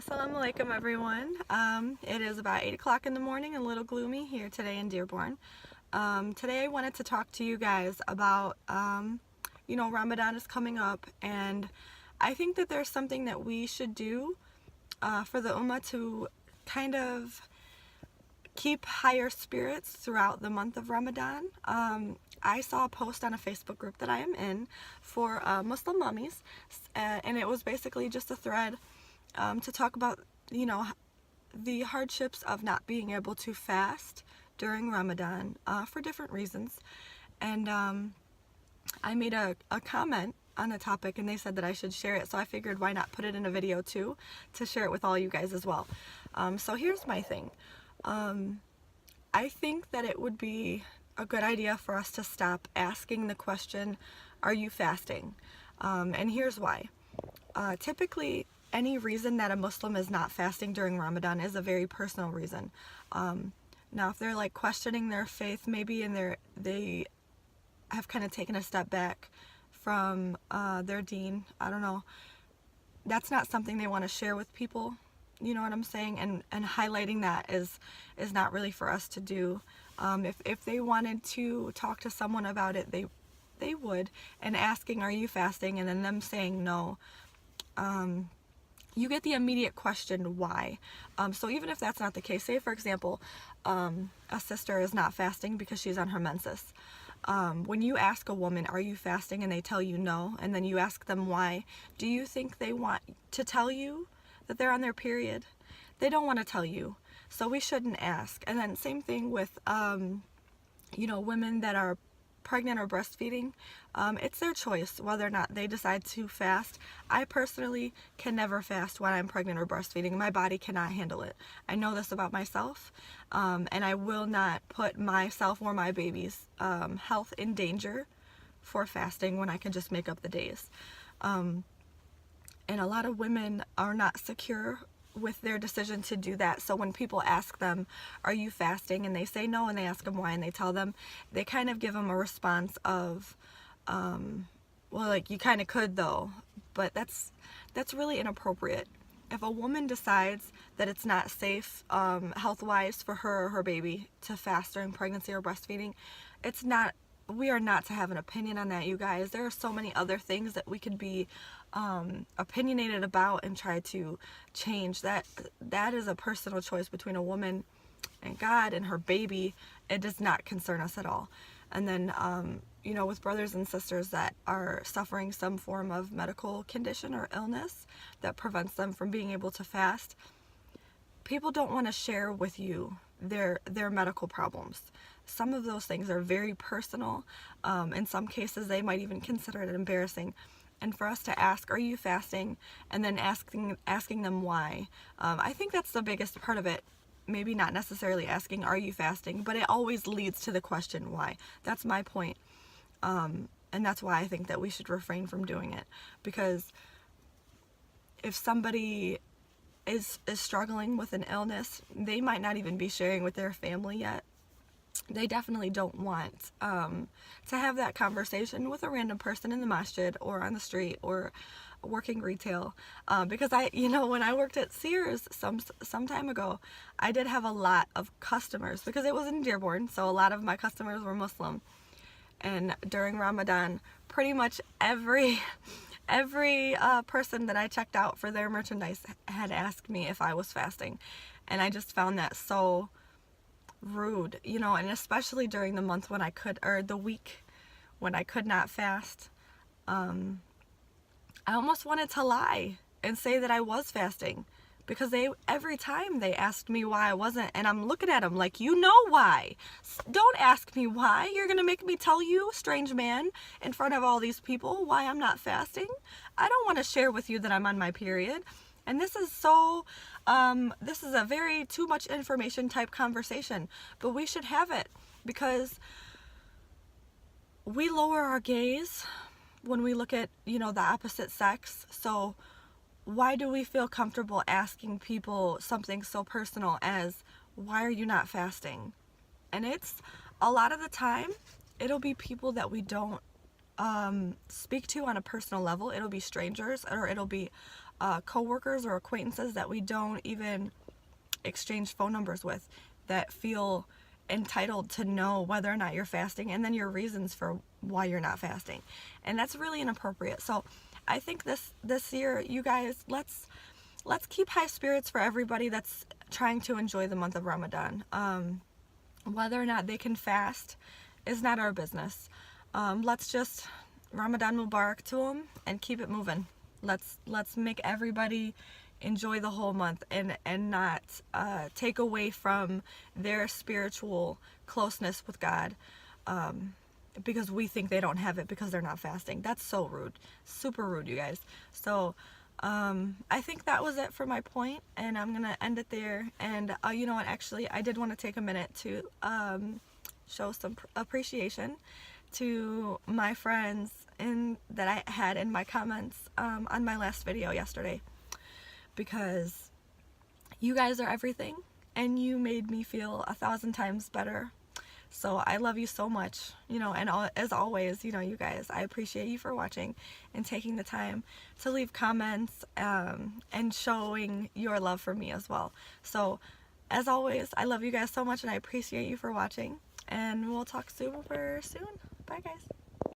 Assalamu alaikum everyone. It is about 8 o'clock in the morning and a little gloomy here today in Dearborn. Today I wanted to talk to you guys about, Ramadan is coming up, and I think that there's something that we should do for the Ummah to kind of keep higher spirits throughout the month of Ramadan. I saw a post on a Facebook group that I am in for Muslim mummies, and it was basically just a thread to talk about, the hardships of not being able to fast during Ramadan for different reasons. And I made a comment on the topic, and they said that I should share it, so I figured why not put it in a video too, to share it with all you guys as well. So here's my thing. I think that it would be a good idea for us to stop asking the question, are you fasting? And here's why. Typically, any reason that a Muslim is not fasting during Ramadan is a very personal reason. Now, if they're like questioning their faith, maybe, and they have kind of taken a step back from their deen, I don't know, that's not something they want to share with people. You know what I'm saying? And highlighting that is not really for us to do. If they wanted to talk to someone about it, they would, and asking, are you fasting? And then them saying no, you get the immediate question, why? So even if that's not the case, say for example, a sister is not fasting because she's on her menses. When you ask a woman, are you fasting? And they tell you no, and then you ask them why, do you think they want to tell you that they're on their period? They don't want to tell you, so we shouldn't ask. And then same thing with women that are pregnant or breastfeeding. It's their choice whether or not they decide to fast. I personally can never fast when I'm pregnant or breastfeeding. My body cannot handle it. I know this about myself, and I will not put myself or my baby's health in danger for fasting when I can just make up the days. And a lot of women are not secure with their decision to do that. So when people ask them, are you fasting? And they say no, and they ask them why, and they tell them, they kind of give them a response of, well, like, you kind of could though. But that's really inappropriate. If a woman decides that it's not safe health-wise for her or her baby to fast during pregnancy or breastfeeding, we are not to have an opinion on that, you guys. There are so many other things that we could be opinionated about and try to change. That is a personal choice between a woman and God and her baby. It does not concern us at all. And then with brothers and sisters that are suffering some form of medical condition or illness that prevents them from being able to fast, people don't want to share with you their medical problems. Some of those things are very personal. In some cases, they might even consider it embarrassing. And for us to ask, are you fasting? And then asking them why. I think that's the biggest part of it. Maybe not necessarily asking, are you fasting? But it always leads to the question, why? That's my point. And that's why I think that we should refrain from doing it. Because if somebody is struggling with an illness, they might not even be sharing with their family yet. They definitely don't want to have that conversation with a random person in the masjid or on the street or working retail. Because when I worked at Sears some time ago, I did have a lot of customers because it was in Dearborn, so a lot of my customers were Muslim. And during Ramadan, pretty much every person that I checked out for their merchandise had asked me if I was fasting. And I just found that so rude, and especially during the month when the week when I could not fast. I almost wanted to lie and say that I was fasting, because every time they asked me why I wasn't, and I'm looking at them like, you know why. Don't ask me why. You're gonna make me tell you, strange man, in front of all these people, why I'm not fasting. I don't want to share with you that I'm on my period. And this is this is a very too much information type conversation, but we should have it, because we lower our gaze when we look at, the opposite sex. So why do we feel comfortable asking people something so personal as, why are you not fasting? And it's a lot of the time, it'll be people that we don't speak to on a personal level. It'll be strangers, or it'll be coworkers or acquaintances that we don't even exchange phone numbers with, that feel entitled to know whether or not you're fasting, and then your reasons for why you're not fasting. And that's really inappropriate. So I think this year, you guys, let's keep high spirits for everybody that's trying to enjoy the month of Ramadan. Whether or not they can fast is not our business. Let's just Ramadan Mubarak to them and keep it moving. Let's make everybody enjoy the whole month, and not take away from their spiritual closeness with God, because we think they don't have it because they're not fasting. That's so rude. Super rude, you guys. So I think that was it for my point, and I'm gonna end it there. And you know what, actually, I did want to take a minute to show some appreciation to my friends that I had in my comments on my last video yesterday, because you guys are everything, and you made me feel 1,000 times better. So I love you so much, you know, and as always, you know, you guys, I appreciate you for watching and taking the time to leave comments, and showing your love for me as well. So as always, I love you guys so much, and I appreciate you for watching, and we'll talk super soon. Bye, guys.